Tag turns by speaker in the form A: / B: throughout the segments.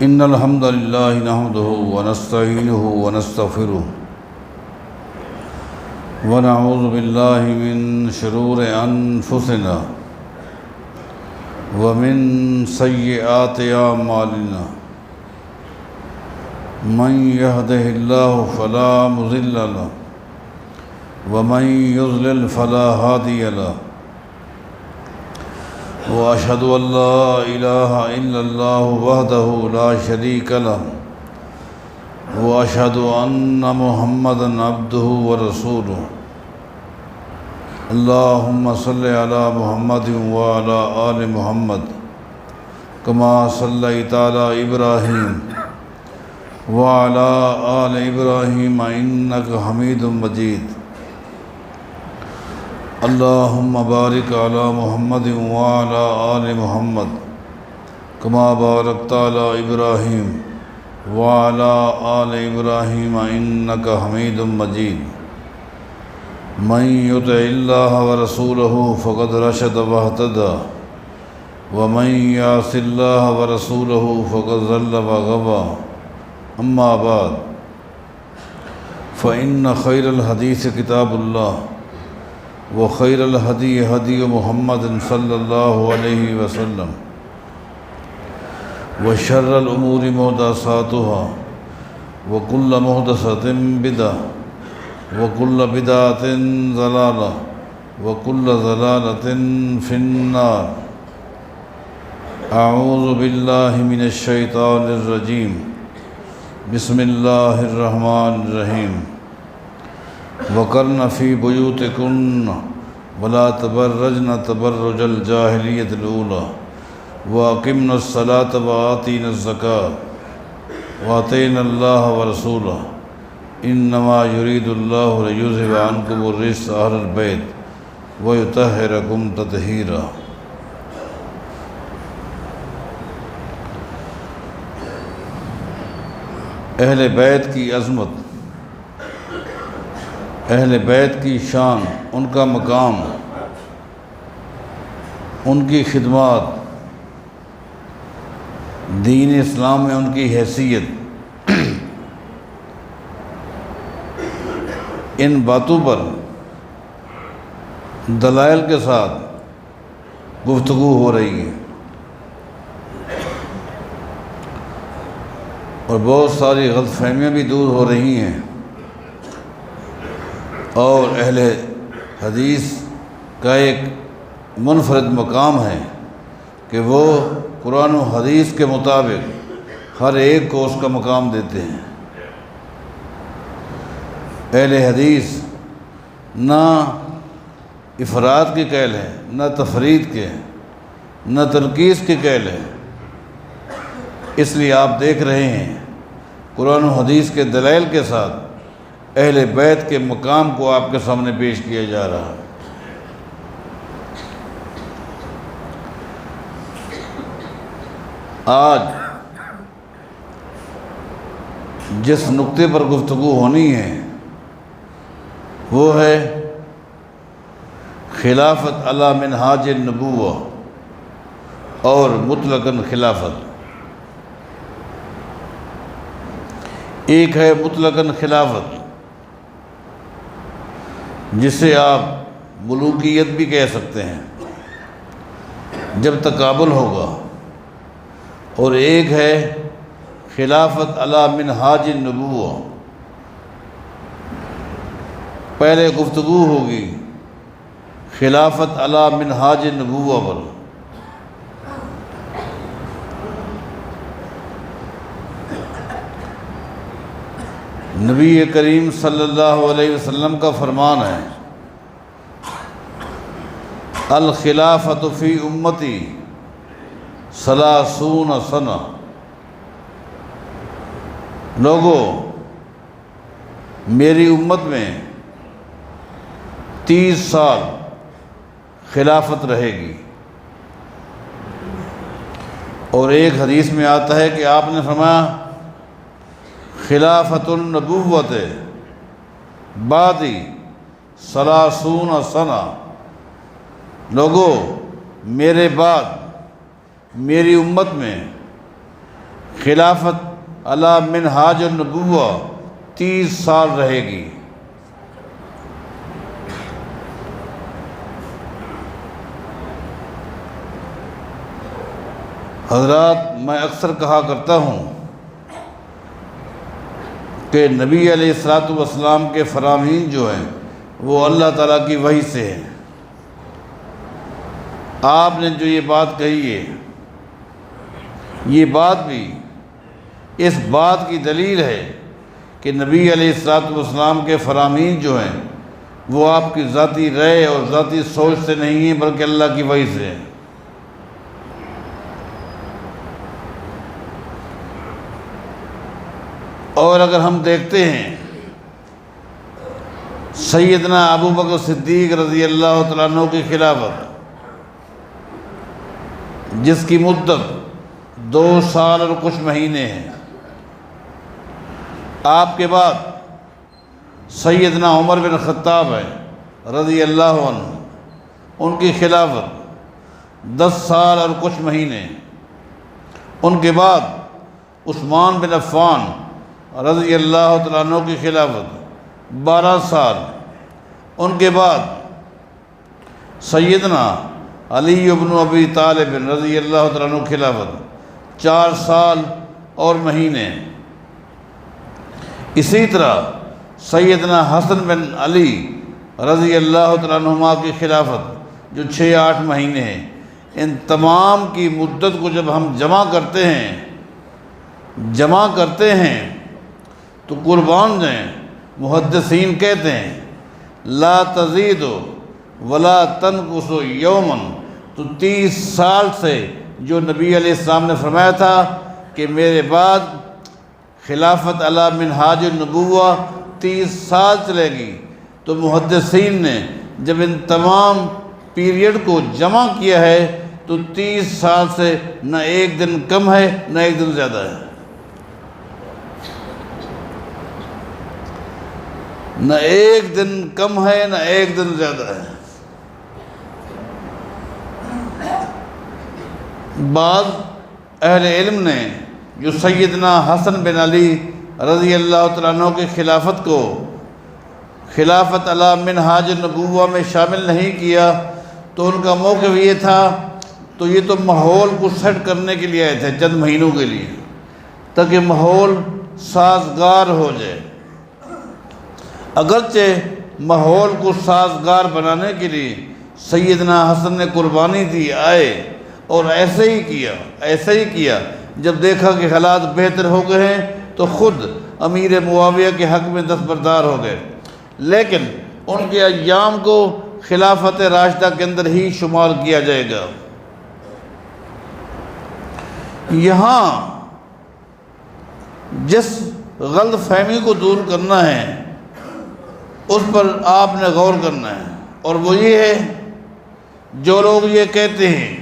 A: إن الحمد لله نحمده ونستعينه ونستغفره ونعوذ بالله من شرور أنفسنا ومن سيئات أعمالنا من يهده الله فلا مضل له ومن يضلل فلا هادي له وأشهد أن لا إله إلا الله وحده لا شريك له وأشهد أن محمدًا عبده ورسوله اللهم صل على محمد وعلى آل محمد كما صليت على إبراهيم وعلى آل إبراهيم إنك حميد مجيد اللهم بارك على محمد وعلى آل محمد كما باركت على إبراهيم وعلى آل إبراهيم إنك حميد مجيد من يطع الله ورسوله فقد رشد واهتدى ومن يعص الله ورسوله فقد ضل وغوى أما بعد فإن خير الحديث كتاب الله وخير الهدي هدي محمد صلى الله عليه وسلم وشر الأمور محدثاتها وكل محدثة بدعة وكل بدعة ضلالة وكل ضلالة في النار أعوذ بالله من الشيطان الرجيم بسم الله الرحمن الرحيم وقرن في بيوتكن ولا تبرجن تبرج الجاهلية الأولى وأقمنا الصلاة وآتينا الزكاة وأطعنا الله ورسوله إنما يريد الله ليذهب عنكم الرجس أهل البيت ويطهركم تطهيرا۔ اہل بیت کی عظمت، اہل بیت کی شان، ان کا مقام، ان کی خدمات، دین اسلام میں ان کی حیثیت، ان باتوں پر دلائل کے ساتھ گفتگو ہو رہی ہے اور بہت ساری غلط فہمیاں بھی دور ہو رہی ہیں، اور اہل حدیث کا ایک منفرد مقام ہے کہ وہ قرآن و حدیث کے مطابق ہر ایک کو اس کا مقام دیتے ہیں۔ اہل حدیث نہ افراد کے قائل ہے، نہ تفرید کے، نہ تنقیص کے قائل ہے۔ اس لیے آپ دیکھ رہے ہیں قرآن و حدیث کے دلائل کے ساتھ اہل بیت کے مقام کو آپ کے سامنے پیش کیا جا رہا ہے۔ آج جس نقطے پر گفتگو ہونی ہے وہ ہے خلافت علی منہاج النبوہ اور مطلقاً خلافت۔ ایک ہے مطلقاً خلافت جسے آپ ملوکیت بھی کہہ سکتے ہیں جب تقابل ہوگا، اور ایک ہے خلافت علی منہاج النبوہ۔ پہلے گفتگو ہوگی خلافت علی منہاج النبوہ پر۔ نبی کریم صلی اللہ علیہ وسلم کا فرمان ہے الخلافۃ فی امتی 30 سنہ۔ لوگو، میری امت میں 30 سال خلافت رہے گی۔ اور ایک حدیث میں آتا ہے کہ آپ نے فرمایا خلافت النبوت بعدی 30 سنہ۔ لوگو، میرے بعد میری امت میں خلافت علی منہاج النبوہ 30 سال رہے گی۔ حضرات، میں اکثر کہا کرتا ہوں کہ نبی علیہ الصلوۃ والسلام کے فرامین جو ہیں وہ اللہ تعالیٰ کی وحی سے ہیں۔ آپ نے جو یہ بات کہی ہے، یہ بات بھی اس بات کی دلیل ہے کہ نبی علیہ الصلوۃ والسلام کے فرامین جو ہیں وہ آپ کی ذاتی رائے اور ذاتی سوچ سے نہیں ہیں بلکہ اللہ کی وحی سے ہیں۔ اور اگر ہم دیکھتے ہیں سیدنا ابو بکر صدیق رضی اللہ تعالیٰ عنہ کی خلافت، جس کی مدت 2 سال اور کچھ مہینے ہیں، آپ کے بعد سیدنا عمر بن خطاب ہے رضی اللہ عنہ، ان کی خلافت 10 سال اور کچھ مہینے، ان کے بعد عثمان بن عفان رضی اللہ تعالیٰ عنہ کی خلافت 12 سال، ان کے بعد سیدنا علی بن ابی طالب رضی اللہ تعالیٰ عنہ کی خلافت 4 سال اور مہینے۔ اسی طرح سیدنا حسن بن علی رضی اللہ تعالیٰ عنہما کی خلافت جو 6-8 مہینے ہیں، ان تمام کی مدت کو جب ہم جمع کرتے ہیں تو قربان جائیں، محدثین کہتے ہیں لا تزید ولا تنقص یوما، تو 30 سال سے جو نبی علیہ السلام نے فرمایا تھا کہ میرے بعد خلافت علی منہاج النبوہ 30 سال چلے گی، تو محدثین نے جب ان تمام پیریڈ کو جمع کیا ہے تو 30 سال سے نہ ایک دن کم ہے نہ ایک دن زیادہ ہے، نہ ایک دن کم ہے نہ ایک دن زیادہ ہے۔ بعض اہل علم نے جو سیدنا حسن بن علی رضی اللہ تعالیٰ عنہ کی خلافت کو خلافت علی منہاج النبوہ میں شامل نہیں کیا، تو ان کا موقف یہ تھا، تو یہ تو ماحول کو سیٹ کرنے کے لیے آئے تھے چند مہینوں کے لیے، تاکہ ماحول سازگار ہو جائے۔ اگرچہ ماحول کو سازگار بنانے کے لیے سیدنا حسن نے قربانی دی، آئے اور ایسے ہی کیا، جب دیکھا کہ حالات بہتر ہو گئے ہیں تو خود امیر معاویہ کے حق میں دستبردار ہو گئے، لیکن ان کے ایام کو خلافت راشدہ کے اندر ہی شمار کیا جائے گا۔ یہاں جس غلط فہمی کو دور کرنا ہے اس پر آپ نے غور کرنا ہے، اور وہ یہ ہے جو لوگ یہ کہتے ہیں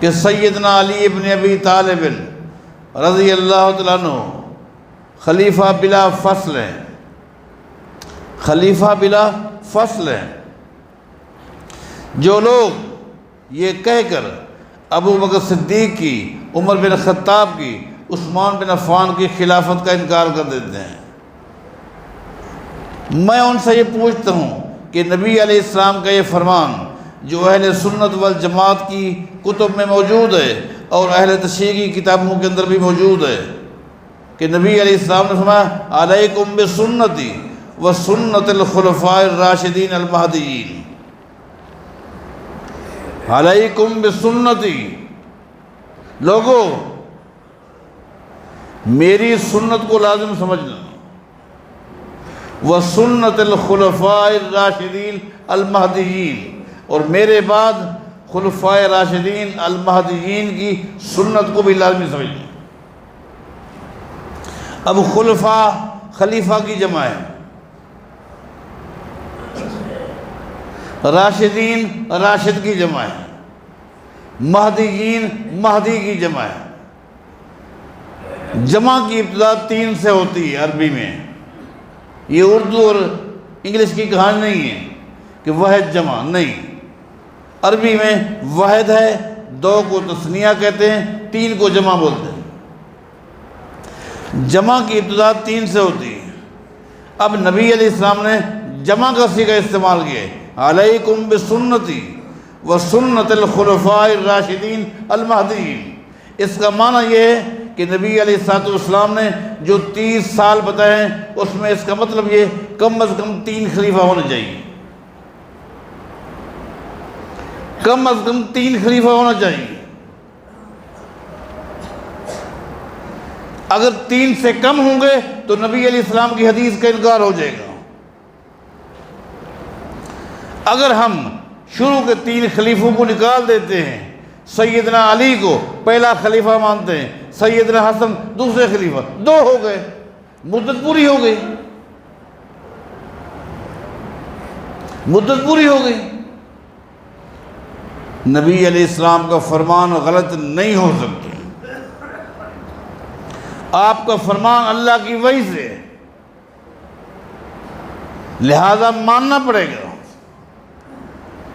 A: کہ سیدنا علی بن ابی طالب رضی اللہ تعالیٰ عنہ خلیفہ بلا فصل ہیں، خلیفہ بلا فصل ہیں، جو لوگ یہ کہہ کر ابو بکر صدیق کی، عمر بن خطاب کی، عثمان بن عفان کی خلافت کا انکار کر دیتے ہیں، میں ان سے یہ پوچھتا ہوں کہ نبی علیہ السلام کا یہ فرمان جو اہل سنت والجماعت کی کتب میں موجود ہے اور اہل تشیع کی کتابوں کے اندر بھی موجود ہے کہ نبی علیہ السلام نے فرمایا علیکم بسنتی وسنت الخلفاء الراشدین المہدیین، علیکم بسنتی، لوگو میری سنت کو لازم سمجھنا، وسنت الخلفاء الراشدین المہدیین، اور میرے بعد خلفاء راشدین المہدیین کی سنت کو بھی لازمی سمجھنا۔ اب خلیفہ کی جمع ہے، راشدین راشد کی جمع ہے، مہدیین مہدی کی جمع ہے۔ جمع کی ابتدا 3 سے ہوتی ہے عربی میں، یہ اردو اور انگلش کی کہانی نہیں ہے کہ واحد جمع، نہیں، عربی میں واحد ہے، 2 کو تثنیہ کہتے ہیں، تین کو جمع بولتے ہیں۔ جمع کی ابتدا تین سے ہوتی ہے۔ اب نبی علیہ السلام نے جمع کا صیغہ استعمال کیا ہے، علیکم بسنتی وسنت الخلفاء الراشدین المہدیین۔ اس کا معنی یہ ہے کہ نبی علیہ السلام نے جو 30 سال بتائے ہیں اس میں اس کا مطلب یہ کم از کم 3 خلیفہ ہونے چاہیے، کم از کم 3 خلیفہ ہونا چاہیے۔ اگر 3 سے کم ہوں گے تو نبی علیہ السلام کی حدیث کا انکار ہو جائے گا۔ اگر ہم شروع کے 3 خلیفوں کو نکال دیتے ہیں، سیدنا علی کو پہلا خلیفہ مانتے ہیں، سیدنا حسن دوسرے خلیفہ، 2 ہو گئے، مدت پوری ہو گئی، مدت پوری ہو گئی۔ نبی علیہ السلام کا فرمان غلط نہیں ہو سکتا، آپ کا فرمان اللہ کی وحی سے، لہذا ماننا پڑے گا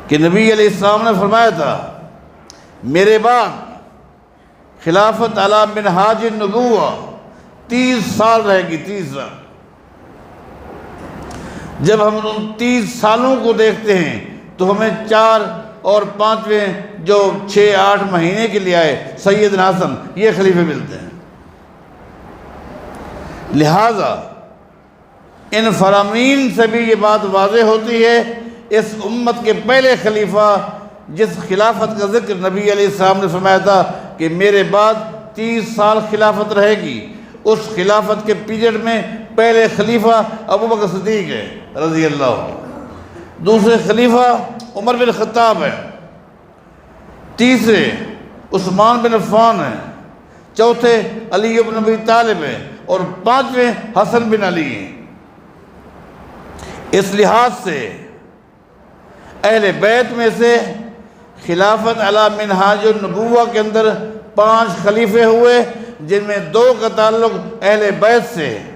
A: کہ نبی علیہ السلام نے فرمایا تھا میرے بعد خلافت علی منہاج النبوہ 30 سال رہے گی، 30 سال۔ جب ہم ان 30 سالوں کو دیکھتے ہیں تو ہمیں 4 اور 5ویں جو 6-8 مہینے کے لیے آئے سیدنا حسن، یہ خلیفے ملتے ہیں۔ لہٰذا ان فرامین سے بھی یہ بات واضح ہوتی ہے، اس امت کے پہلے خلیفہ جس خلافت کا ذکر نبی علیہ السلام نے فرمایا تھا کہ میرے بعد 30 سال خلافت رہے گی، اس خلافت کے پیریڈ میں پہلے خلیفہ ابوبکر صدیق ہے رضی اللہ عنہ، دوسرے خلیفہ عمر بن خطاب ہے، تیسرے عثمان بن عفان ہیں، چوتھے علی بن ابی طالب ہیں، اور 5ویں حسن بن علی ہیں۔ اس لحاظ سے اہل بیت میں سے خلافت علی منہاج النبوہ کے اندر 5 خلیفے ہوئے، جن میں 2 کا تعلق اہل بیت سے ہے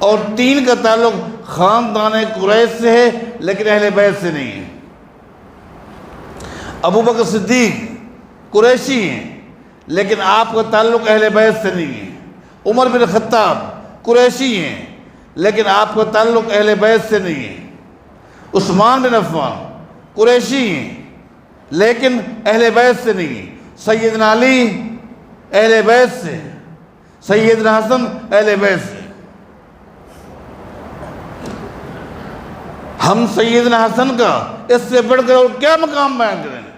A: اور 3 کا تعلق خاندان قریش سے ہے لیکن اہل بیت سے نہیں ہے۔ ابوبکر صدیق قریشی ہیں لیکن آپ کا تعلق اہل بیت سے نہیں ہے۔ عمر بن خطاب قریشی ہیں لیکن آپ کا تعلق اہل بیت سے نہیں ہے۔ عثمان بن عفان قریشی ہیں لیکن اہل بیت سے نہیں ہے۔ سیدنا علی اہل بیت سے، سیدنا حسن اہل بیت سے۔ ہم سیدنا حسن کا اس سے بڑھ کر اور کیا مقام بیان کریں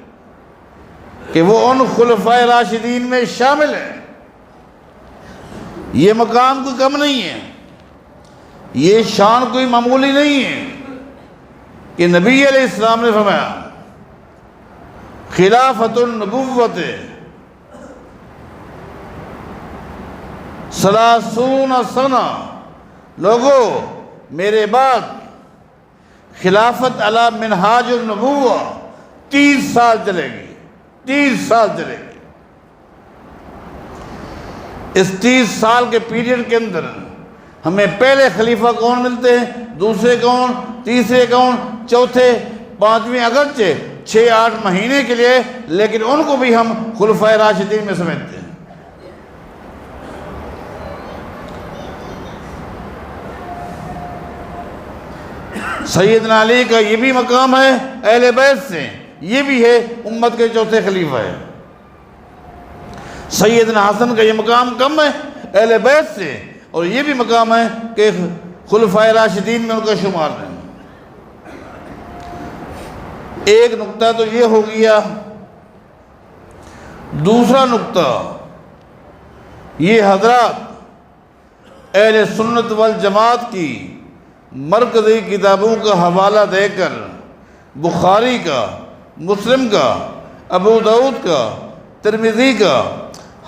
A: کہ وہ ان خلفاء راشدین میں شامل ہیں۔ یہ مقام کوئی کم نہیں ہے، یہ شان کوئی معمولی نہیں ہے کہ نبی علیہ السلام نے فرمایا خلافت النبوت 30 سنہ، لوگو میرے بعد خلافت علی منہاج النبوہ 30 سال چلے گی، 30 سال چلے گی۔ اس 30 سال کے پیریڈ کے اندر ہمیں پہلے خلیفہ کون ملتے ہیں، دوسرے کون، تیسرے کون، چوتھے، 5ویں، اگرچہ 6-8 مہینے کے لیے لیکن ان کو بھی ہم خلفائے راشدین میں سمجھتے ہیں۔ سیدنا علی کا یہ بھی مقام ہے اہل بیت سے، یہ بھی ہے امت کے چوتھے خلیفہ ہے۔ سیدنا حسن کا یہ مقام کم ہے اہل بیت سے، اور یہ بھی مقام ہے کہ خلفائے راشدین میں ان کا شمار ہے۔ ایک نقطہ تو یہ ہو گیا۔ دوسرا نقطہ یہ حضرات اہل سنت والجماعت کی مرکزی کتابوں کا حوالہ دے کر بخاری کا، مسلم کا، ابو داؤد کا، ترمذی کا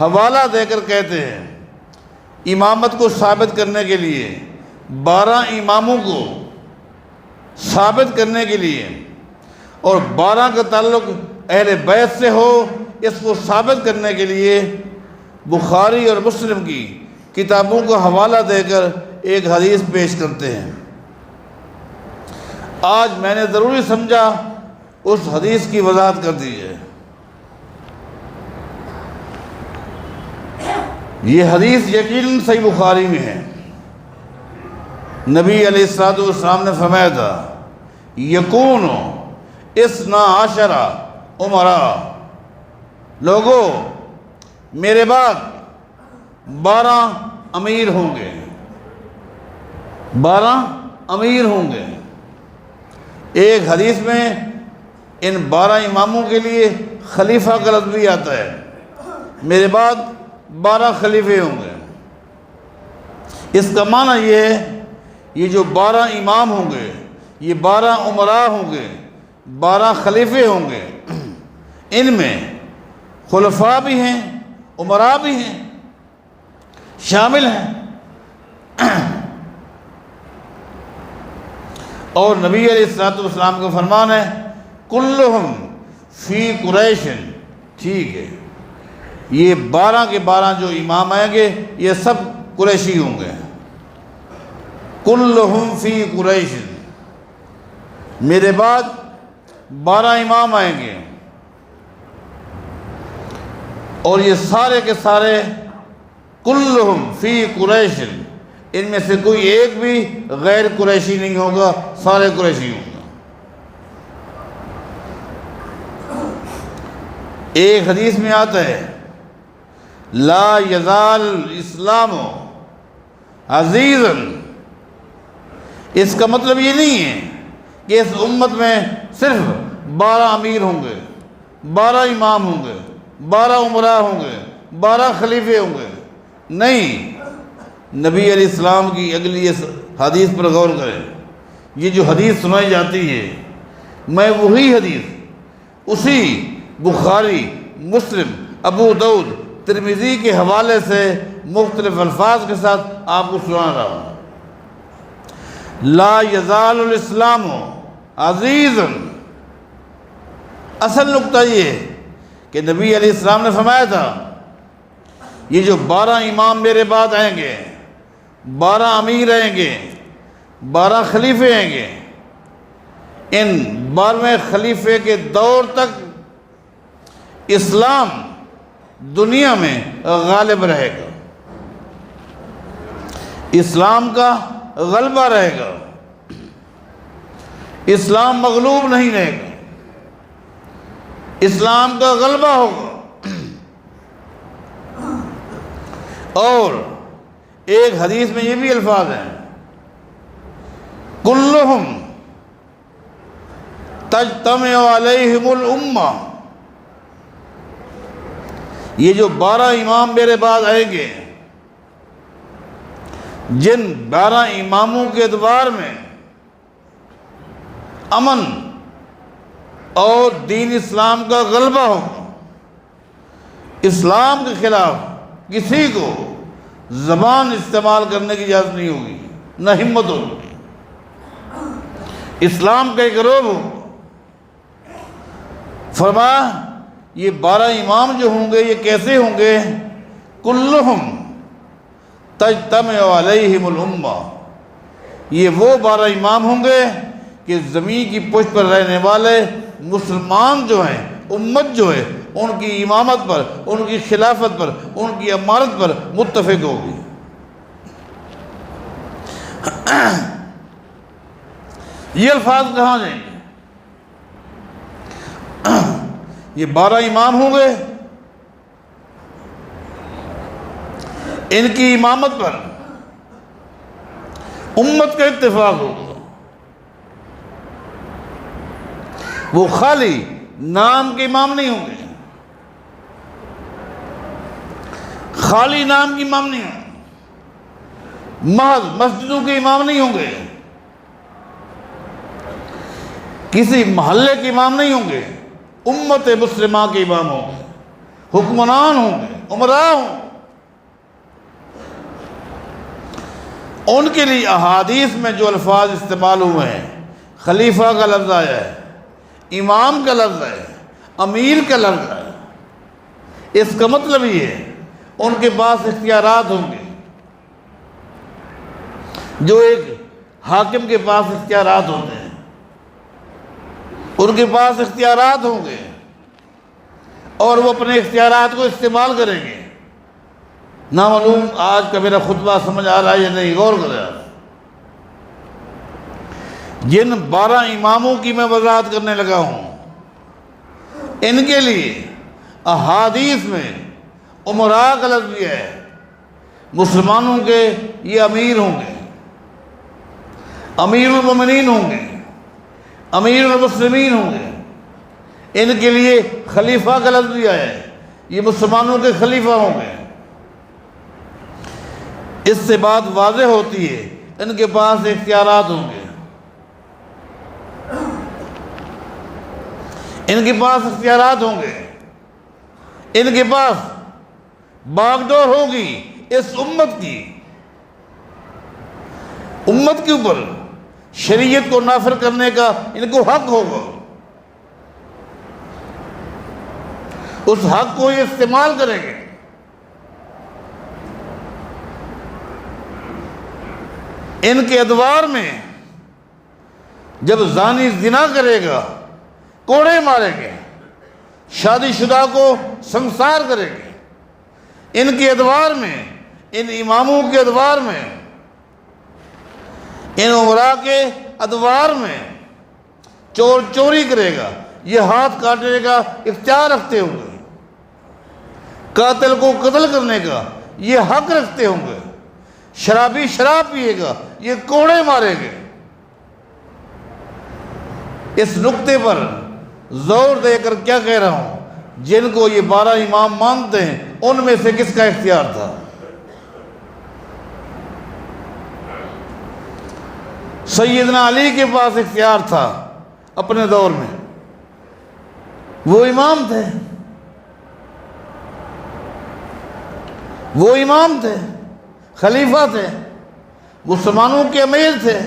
A: حوالہ دے کر کہتے ہیں امامت کو ثابت کرنے کے لیے، 12 اماموں کو ثابت کرنے کے لیے، اور 12 کا تعلق اہل بیت سے ہو، اس کو ثابت کرنے کے لیے بخاری اور مسلم کی کتابوں کا حوالہ دے کر ایک حدیث پیش کرتے ہیں۔ آج میں نے ضروری سمجھا اس حدیث کی وضاحت کر دی ہے۔ یہ حدیث یقیناً صحیح بخاری میں ہے۔ نبی علیہ الصلوۃ والسلام نے فرمایا تھا یکون اثنا عشر امراء، لوگوں میرے بعد 12 امیر ہوں گے، 12 امیر ہوں گے۔ ایک حدیث میں ان 12 اماموں کے لیے خلیفہ کا لفظ بھی آتا ہے، میرے بعد 12 خلیفے ہوں گے۔ اس کا معنی یہ ہے یہ جو 12 امام ہوں گے، یہ 12 امراء ہوں گے، 12 خلیفے ہوں گے، ان میں خلفاء بھی ہیں، امراء بھی ہیں، شامل ہیں۔ اور نبی علیہ الصلوۃ والسلام کا فرمان ہے کلہم فی قریش، ٹھیک ہے، یہ 12 کے 12 جو امام آئیں گے یہ سب قریشی ہوں گے۔ کلہم فی قریش، میرے بعد 12 امام آئیں گے اور یہ سارے کے سارے کلہم فی قریش، ان میں سے کوئی ایک بھی غیر قریشی نہیں ہوگا، سارے قریشی ہوں گے۔ ایک حدیث میں آتا ہے لا یزال اسلام عزیزا، اس کا مطلب یہ نہیں ہے کہ اس امت میں صرف 12 امیر ہوں گے، 12 امام ہوں گے، 12 امراء ہوں گے، 12 خلیفے ہوں گے، نہیں۔ نبی علیہ السلام کی اگلی اس حدیث پر غور کریں، یہ جو حدیث سنائی جاتی ہے میں وہی حدیث اسی بخاری، مسلم، ابو داؤد، ترمذی کے حوالے سے مختلف الفاظ کے ساتھ آپ کو سنا رہا ہوں۔ لا یزال الاسلام عزیزا، اصل نقطہ یہ ہے کہ نبی علیہ السلام نے فرمایا تھا یہ جو 12 امام میرے بعد آئیں گے، 12 امیر آئیں گے، 12 خلیفے آئیں گے، ان 12ویں خلیفے کے دور تک اسلام دنیا میں غالب رہے گا، اسلام کا غلبہ رہے گا، اسلام مغلوب نہیں رہے گا، اسلام کا غلبہ ہوگا۔ اور ایک حدیث میں یہ بھی الفاظ ہیں کلہم تجتمع علیہم الامہ، یہ جو 12 امام میرے بعد آئیں گے، جن 12 اماموں کے ادوار میں امن اور دین اسلام کا غلبہ ہوگا، اسلام کے خلاف کسی کو زبان استعمال کرنے کی اجازت نہیں ہوگی، نہ ہمت ہوگی، اسلام کا ایک روب ہوگا۔ فرمایا یہ 12 امام جو ہوں گے یہ کیسے ہوں گے؟ کلہم تجتمع علیہم الامہ، یہ وہ 12 امام ہوں گے کہ زمین کی پشت پر رہنے والے مسلمان جو ہیں، امت جو ہے، ان کی امامت پر، ان کی خلافت پر، ان کی امارت پر متفق ہوگی۔ یہ الفاظ کہاں جائیں گے؟ یہ 12 امام ہوں گے، ان کی امامت پر امت کا اتفاق ہوگا۔ وہ خالی نام کے امام نہیں ہوں گے، خالی نام کے امام نہیں ہوں گے، محض مسجدوں کے امام نہیں ہوں گے، کسی محلے کے امام نہیں ہوں گے، امت مسلمہ کے امام ہوں گے، حکمران ہوں گے، امراء ہوں گے۔ ان کے لیے احادیث میں جو الفاظ استعمال ہوئے ہیں، خلیفہ کا لفظ آیا ہے، امام کا لفظ ہے، امیر کا لفظ ہے، اس کا مطلب یہ ہے ان کے پاس اختیارات ہوں گے، جو ایک حاکم کے پاس اختیارات ہوتے ہیں، ان کے پاس اختیارات ہوں گے اور وہ اپنے اختیارات کو استعمال کریں گے۔ نامعلوم آج کا میرا خطبہ سمجھ آ رہا ہے یا نہیں، غور کریں آپ۔ جن 12 اماموں کی میں وضاحت کرنے لگا ہوں، ان کے لیے احادیث میں امراء کا لفظ بھی ہے۔ مسلمانوں کے یہ امیر ہوں گے، امیر المومنین ہوں گے، امیر المسلمین ہوں گے۔ ان کے لیے خلیفہ کا لفظ بھی ہے، یہ مسلمانوں کے خلیفہ ہوں گے۔ اس سے بات واضح ہوتی ہے ان کے پاس اختیارات ہوں گے، ان کے پاس اختیارات ہوں گے، ان کے پاس باغ ڈور ہوگی اس امت کی، امت کے اوپر شریعت کو نافذ کرنے کا ان کو حق ہوگا۔ اس حق کو یہ استعمال کریں گے۔ ان کے ادوار میں جب زانی زنا کرے گا کوڑے ماریں گے، شادی شدہ کو سنسار کریں گے۔ ان کے ادوار میں، ان اماموں کے ادوار میں، ان امراء کے ادوار میں چور چوری کرے گا، یہ ہاتھ کاٹنے کا اختیار رکھتے ہوں گے، قاتل کو قتل کرنے کا یہ حق رکھتے ہوں گے، شرابی شراب پیے گا یہ کوڑے مارے گے۔ اس نقطے پر زور دے کر کیا کہہ رہا ہوں، جن کو یہ 12 امام مانتے ہیں ان میں سے کس کا اختیار تھا؟ سیدنا علی کے پاس اختیار تھا اپنے دور میں، وہ امام تھے، وہ امام تھے، خلیفہ تھے، مسلمانوں کے امیر تھے۔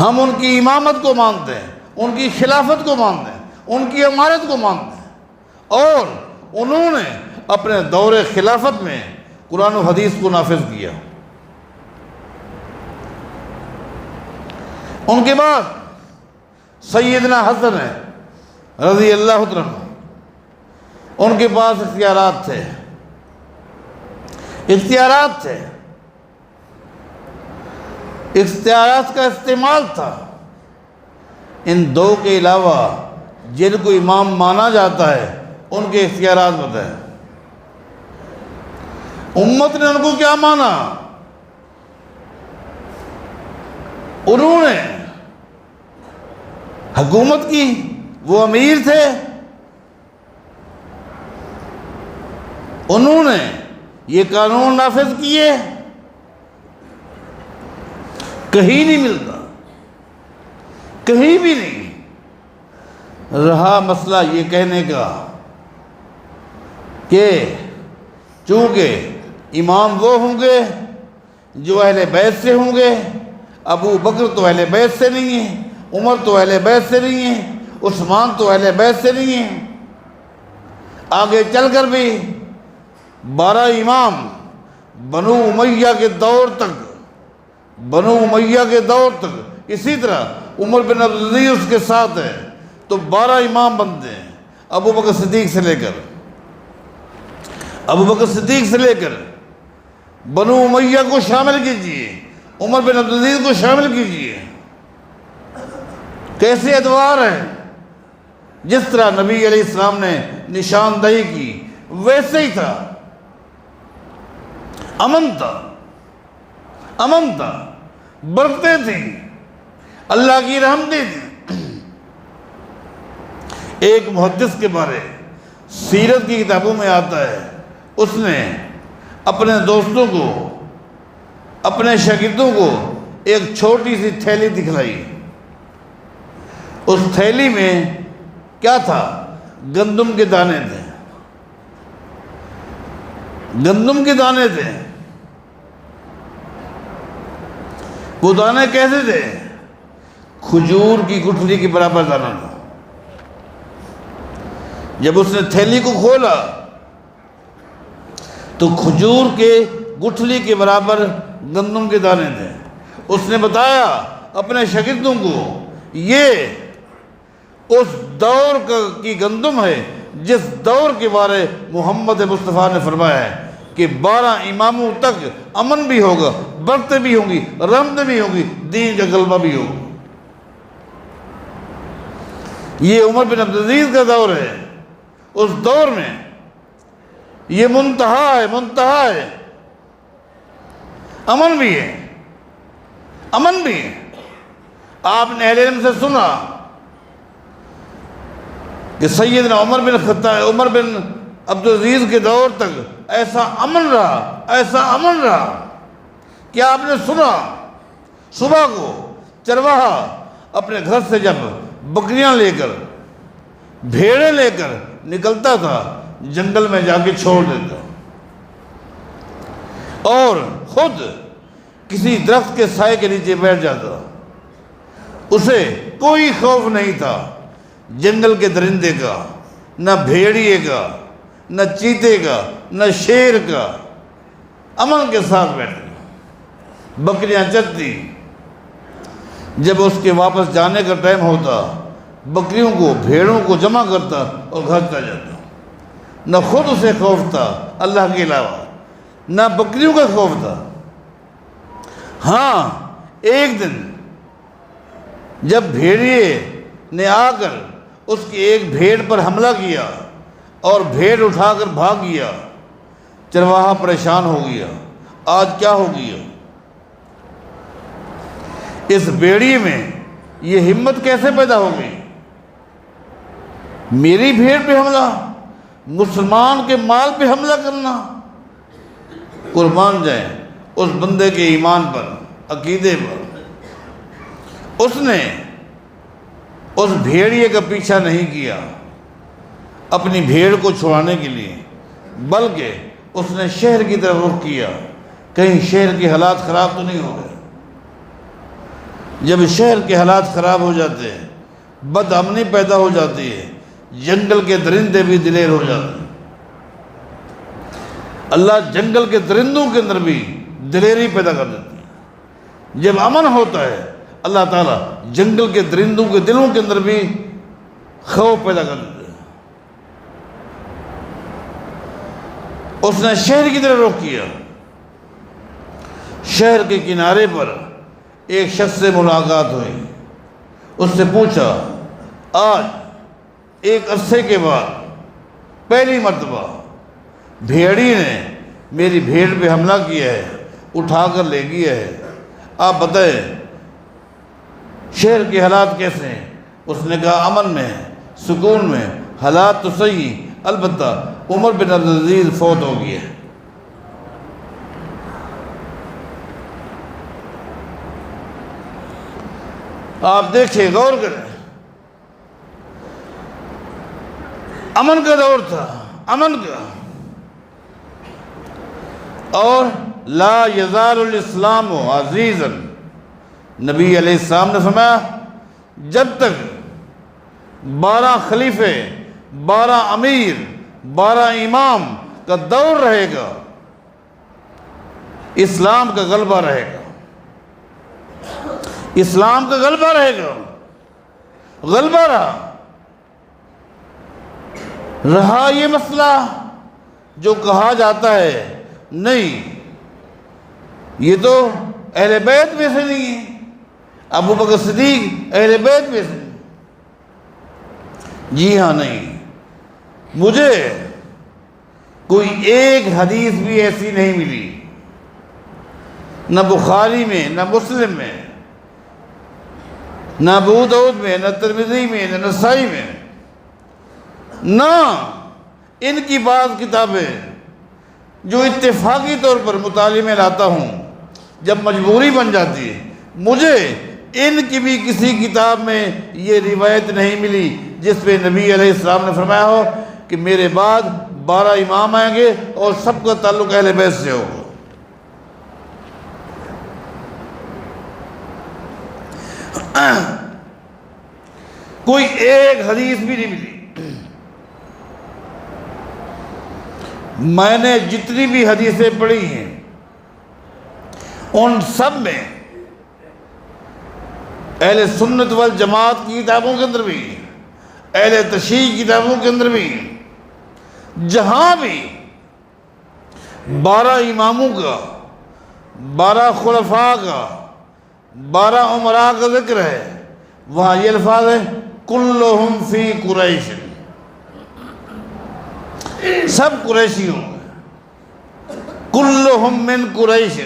A: ہم ان کی امامت کو مانتے ہیں، ان کی خلافت کو مانتے ہیں، ان کی امارت کو مانتے ہیں، اور انہوں نے اپنے دور خلافت میں قرآن و حدیث کو نافذ کیا۔ ان کے بعد سیدنا حسن رضی اللہ عنہ، ان کے پاس اختیارات تھے، اختیارات تھے، اختیارات کا استعمال تھا۔ ان دو کے علاوہ جن کو امام مانا جاتا ہے ان کے اختیارات بتائیں۔ امت نے ان کو کیا مانا؟ انہوں نے حکومت کی، وہ امیر تھے، انہوں نے یہ قانون نافذ کیے۔ کہیں نہیں ملتا، کہیں بھی نہیں رہا مسئلہ یہ کہنے کا کہ چونکہ امام وہ ہوں گے جو اہل بیت سے ہوں گے، ابو بکر تو اہل بیت سے نہیں ہیں، عمر تو اہل بیت سے نہیں ہیں، عثمان تو اہل بیت سے نہیں ہیں۔ آگے چل کر بھی 12 امام بنو امیہ کے دور تک، بنو امیہ کے دور تک اسی طرح عمر بن عبدالعزیز اس کے ساتھ ہے، تو 12 امام بنتے ہیں، ابو بکر صدیق سے لے کر، ابو بکر صدیق سے لے کر بنو امیہ کو شامل کیجئے، عمر بن عبدالعزیز کو شامل کیجئے۔ کیسے ادوار ہیں؟ جس طرح نبی علیہ السلام نے نشاندہی کی ویسے ہی تھا، امن تھا، امن تھا، برکتیں تھیں، اللہ کی رحمتیں تھیں۔ ایک محدث کے بارے سیرت کی کتابوں میں آتا ہے، اس نے اپنے دوستوں کو، اپنے شاگردوں کو ایک چھوٹی سی تھیلی دکھلائی۔ اس تھیلی میں کیا تھا؟ گندم کے دانے تھے، گندم کے دانے تھے۔ وہ دانے کیسے تھے؟ کھجور کی گٹھلی کے برابر دانا تھا۔ جب اس نے تھیلی کو کھولا تو کھجور کے گٹھلی کے برابر گندم کے دانے تھے۔ اس نے بتایا اپنے شاگردوں کو، یہ اس دور کی گندم ہے جس دور کے بارے محمد مصطفیٰ نے فرمایا ہے کہ 12 اماموں تک امن بھی ہوگا، برکتیں بھی ہوں گی، رحمتیں بھی ہوں گی، دین کا غلبہ بھی ہوگا۔ یہ عمر بن عبدالعزیز کا دور ہے۔ اس دور میں یہ منتہا ہے، امن بھی ہے، امن بھی ہے۔ آپ نے اہل علم سے سنا کہ سیدنا عمر بن عبدالعزیز کے دور تک ایسا امن رہا کہ آپ نے سنا صبح کو چرواہا اپنے گھر سے جب بکریاں لے کر، بھیڑیں لے کر نکلتا تھا، جنگل میں جا کے چھوڑ دیتا اور خود کسی درخت کے سائے کے نیچے بیٹھ جاتا۔ اسے کوئی خوف نہیں تھا جنگل کے درندے کا، نہ بھیڑیے کا، نہ چیتے کا، نہ شیر کا۔ امن کے ساتھ بیٹھتا، بکریاں چرتی۔ جب اس کے واپس جانے کا ٹائم ہوتا، بکریوں کو، بھیڑوں کو جمع کرتا اور گھر چلا جاتا۔ نہ خود اسے خوف تھا اللہ کے علاوہ، نہ بکریوں کا خوف تھا۔ ہاں، ایک دن جب بھیڑیے نے آ کر اس کی ایک بھیڑ پر حملہ کیا اور بھیڑ اٹھا کر بھاگ گیا، چرواہا پریشان ہو گیا، آج کیا ہو گیا؟ اس بھیڑیے میں یہ ہمت کیسے پیدا ہو گئی؟ میری بھیڑ پہ حملہ، مسلمان کے مال پہ حملہ کرنا۔ قربان جائیں اس بندے کے ایمان پر، عقیدے پر۔ اس نے اس بھیڑیے کا پیچھا نہیں کیا اپنی بھیڑ کو چھڑانے کے لیے، بلکہ اس نے شہر کی طرف رخ کیا، کہیں شہر کے حالات خراب تو نہیں ہو گئے۔ جب شہر کے حالات خراب ہو جاتے ہیں، بد امنی پیدا ہو جاتی ہے، جنگل کے درندے بھی دلیر ہو جاتے ہیں۔ اللہ جنگل کے درندوں کے اندر بھی دلیری پیدا کر دیتے ہیں۔ جب امن ہوتا ہے، اللہ تعالیٰ جنگل کے درندوں کے دلوں کے اندر بھی خوف پیدا کر دیتے ہیں۔ اس نے شہر کی طرف رخ کیا۔ شہر کے کنارے پر ایک شخص سے ملاقات ہوئی۔ اس سے پوچھا، آج ایک عرصے کے بعد پہلی مرتبہ بھیڑی نے میری بھیڑ پہ حملہ کیا ہے، اٹھا کر لے گیا ہے، آپ بتائیں شہر کے حالات کیسے ہیں؟ اس نے کہا امن میں ہے، سکون میں، حالات تو صحیح، البتہ عمر بن عبدالعزیز فوت ہو گیا ہے۔ آپ دیکھیں، غور کریں، امن کا دور تھا، امن کا۔ اور لا یزال الاسلام عزیزا، نبی علیہ السلام نے فرمایا جب تک 12 خلیفے، 12 امیر، 12 امام کا دور رہے گا، اسلام کا غلبہ رہے گا، اسلام کا غلبہ رہے گا۔ غلبہ رہا یہ مسئلہ جو کہا جاتا ہے نہیں یہ تو اہل بیت میں سے نہیں ہے، ابو بکر صدیق اہل بیت میں سے، جی ہاں نہیں، مجھے کوئی ایک حدیث بھی ایسی نہیں ملی، نہ بخاری میں، نہ مسلم میں، نہ ابو داؤد میں، نہ ترمذی میں، نہ نسائی میں، نہ ان کی بعض کتابیں جو اتفاقی طور پر مطالعے میں لاتا ہوں، جب مجبوری بن جاتی ہے، مجھے ان کی بھی کسی کتاب میں یہ روایت نہیں ملی جس پہ نبی علیہ السلام نے فرمایا ہو کہ میرے بعد 12 امام آئیں گے اور سب کا تعلق اہل بیت سے ہوگا۔ کوئی ایک حدیث بھی نہیں ملی۔ میں نے جتنی بھی حدیثیں پڑھی ہیں ان سب میں اہل سنت والجماعت کی کتابوں کے اندر بھی، اہل تشیع کی کتابوں کے اندر بھی جہاں بھی 12 اماموں کا، 12 خلفاء کا، 12 امراء کا ذکر ہے، وہاں یہ الفاظ ہے کلہم فی قریش، سب قریشی ہوں گے، کلہم من قریش،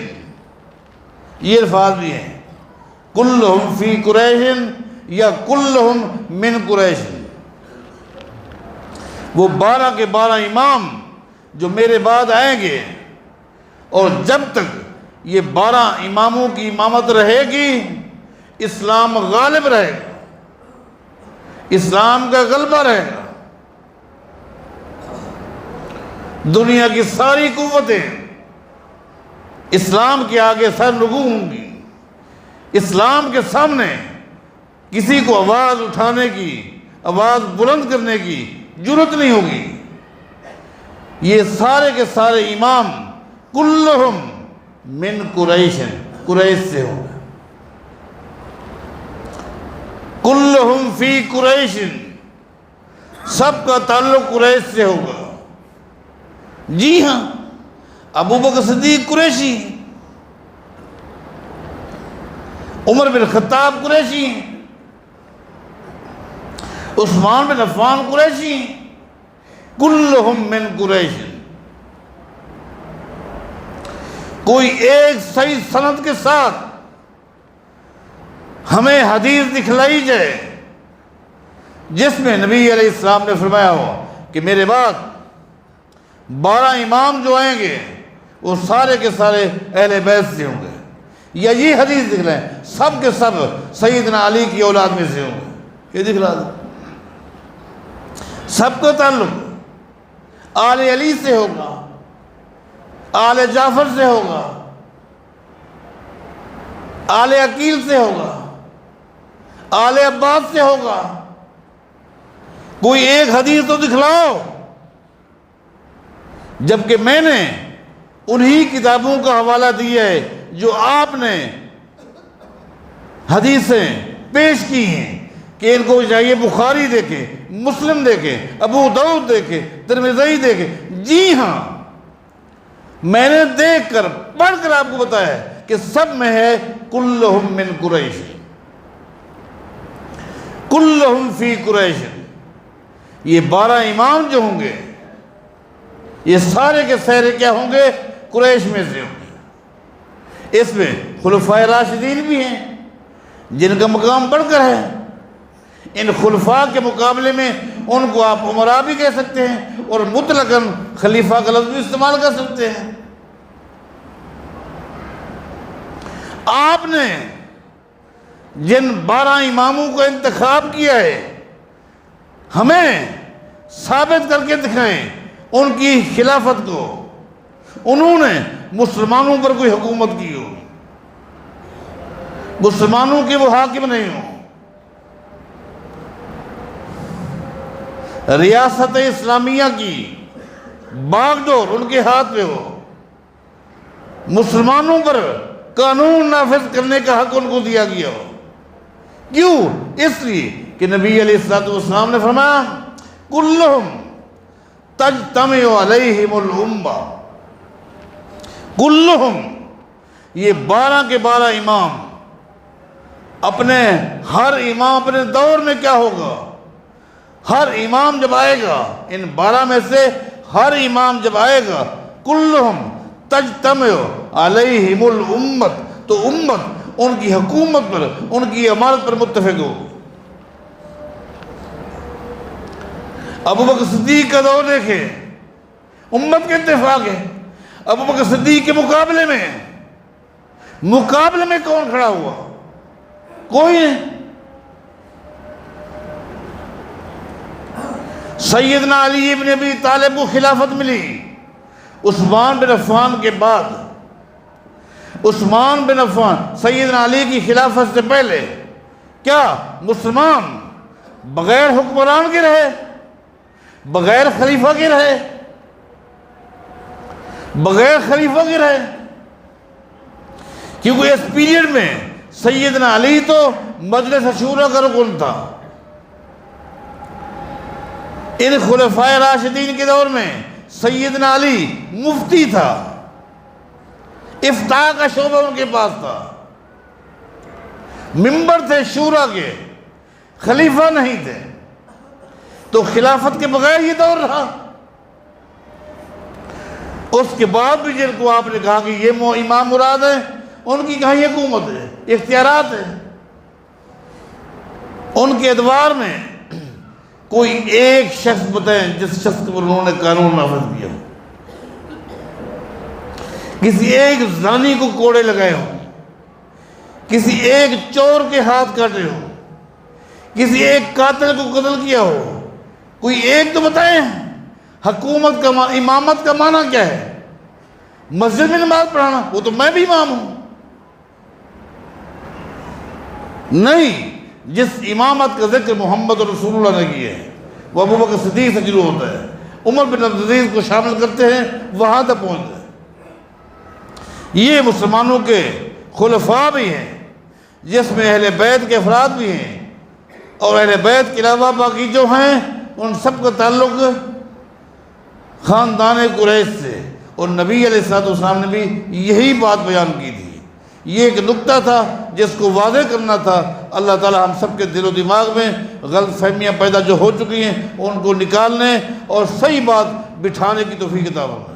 A: یہ الفاظ بھی ہیں، کلہم فی قریش یا کلہم من قریش۔ وہ 12 کے 12 امام جو میرے بعد آئیں گے، اور جب تک یہ 12 اماموں کی امامت رہے گی اسلام غالب رہے گا، اسلام کا غلبہ رہے گا، دنیا کی ساری قوتیں اسلام کے آگے سر نگو ہوں گی، اسلام کے سامنے کسی کو آواز اٹھانے کی، آواز بلند کرنے کی جرات نہیں ہوگی۔ یہ سارے کے سارے امام کلہم من قریش، قریش سے ہوں گے، کلہم فی قریش، سب کا تعلق قریش سے ہوگا۔ جی ہاں، ابو بکر صدیق قریشی، عمر بن خطاب قریشی، عثمان بن عفان قریشی، کلہم من قریش۔ کوئی ایک صحیح سند کے ساتھ ہمیں حدیث دکھلائی جائے جس میں نبی علیہ السلام نے فرمایا ہو کہ میرے بعد 12 امام جو آئیں گے وہ سارے کے سارے اہل بیت سے ہوں گے، یا یہ حدیث دکھلائیں سب کے سب سیدنا علی کی اولاد میں سے ہوں گے، یہ دکھلا دیں۔ سب کا تعلق آل علی سے ہوگا، آل جعفر سے ہوگا، آل عقیل سے ہوگا، آل عباس سے ہوگا۔ کوئی ایک حدیث تو دکھلاؤ، جبکہ میں نے انہی کتابوں کا حوالہ دیا ہے جو آپ نے حدیثیں پیش کی ہیں کہ ان کو چاہیے بخاری دیکھے، مسلم دیکھے، ابو داؤد دیکھے، ترمذی دیکھے۔ جی ہاں، میں نے دیکھ کر پڑھ کر آپ کو بتایا ہے کہ سب میں ہے کلہم من قریش، کلہم فی قریش۔ یہ 12 امام جو ہوں گے یہ سارے کے سارے کیا ہوں گے؟ قریش میں سے ہوں گے۔ اس میں خلفائے راشدین بھی ہیں جن کا مقام بڑھ کر ہے، ان خلفاء کے مقابلے میں ان کو آپ امراء بھی کہہ سکتے ہیں اور مطلقاً خلیفہ کا لفظ بھی استعمال کر سکتے ہیں۔ آپ نے جن 12 اماموں کا انتخاب کیا ہے ہمیں ثابت کر کے دکھائیں ان کی خلافت کو، انہوں نے مسلمانوں پر کوئی حکومت کی ہو، مسلمانوں کے وہ حاکم نہیں ہو، ریاست اسلامیہ کی باغ ڈور ان کے ہاتھ میں ہو، مسلمانوں پر قانون نافذ کرنے کا حق ان کو دیا گیا ہو۔ کیوں؟ اس لیے کہ نبی علیہ السلام نے فرمایا کلہم تجتمع علیہم الامہ، کلہم، یہ 12 کے 12 امام، اپنے ہر امام اپنے دور میں کیا ہوگا؟ ہر امام جب آئے گا، ان 12 میں سے ہر امام جب آئے گا، کلہم تجتمع علیہم الامت، تو امت ان کی حکومت پر، ان کی امارت پر متفق ہوگی۔ ابو بکر صدیق کا دور دیکھیں، امت کے اتفاق ہے۔ ابو بکر صدیق کے مقابلے میں کون کھڑا ہوا؟ کوئی نہیں۔ سیدنا علی ابن ابی طالب کو خلافت ملی عثمان بن عفان کے بعد۔ عثمان بن عفان سیدنا علی کی خلافت سے پہلے کیا مسلمان بغیر حکمران کے رہے، بغیر خلیفہ کے رہے، بغیر خلیفہ کے رہے؟ کیونکہ اس پیریڈ میں سیدنا علی تو مجلس شورا کا رکن تھا، ان خلفائے راشدین کے دور میں سیدنا علی مفتی تھا، افتاء کا شعبہ ان کے پاس تھا، ممبر تھے شورا کے، خلیفہ نہیں تھے، تو خلافت کے بغیر یہ دور رہا۔ اس کے بعد بھی جن کو آپ نے کہا کہ یہ امام مراد ہے، ان کی کہاں یہ حکومت ہے، اختیارات ہیں، ان کے ادوار میں کوئی ایک شخص بتائیں جس شخص پر انہوں نے قانون نافذ کیا ہو، کسی ایک زانی کو کوڑے لگائے ہوں، کسی ایک چور کے ہاتھ کاٹے ہوں، کسی ایک قاتل کو قتل کیا ہو، کوئی ایک تو بتائیں۔ حکومت کا امامت کا معنی کیا ہے؟ مسجد میں نماز پڑھانا، وہ تو میں بھی امام ہوں۔ نہیں، جس امامت کا ذکر محمد رسول اللہ نے کیا ہے وہ ابوبکر صدیق سے شروع ہوتا ہے، عمر بن عبدالعزیز کو شامل کرتے ہیں، وہاں تک پہنچتے ہیں۔ یہ مسلمانوں کے خلفاء بھی ہیں، جس میں اہل بیت کے افراد بھی ہیں، اور اہل بیت کے علاوہ باقی جو ہیں ان سب کا تعلق خاندان قریش سے، اور نبی علیہ السلام نے بھی یہی بات بیان کی تھی۔ یہ ایک نکتہ تھا جس کو واضح کرنا تھا۔ اللہ تعالی ہم سب کے دل و دماغ میں غلط فہمیاں پیدا جو ہو چکی ہیں ان کو نکالنے اور صحیح بات بٹھانے کی توفیق عطا فرمائے۔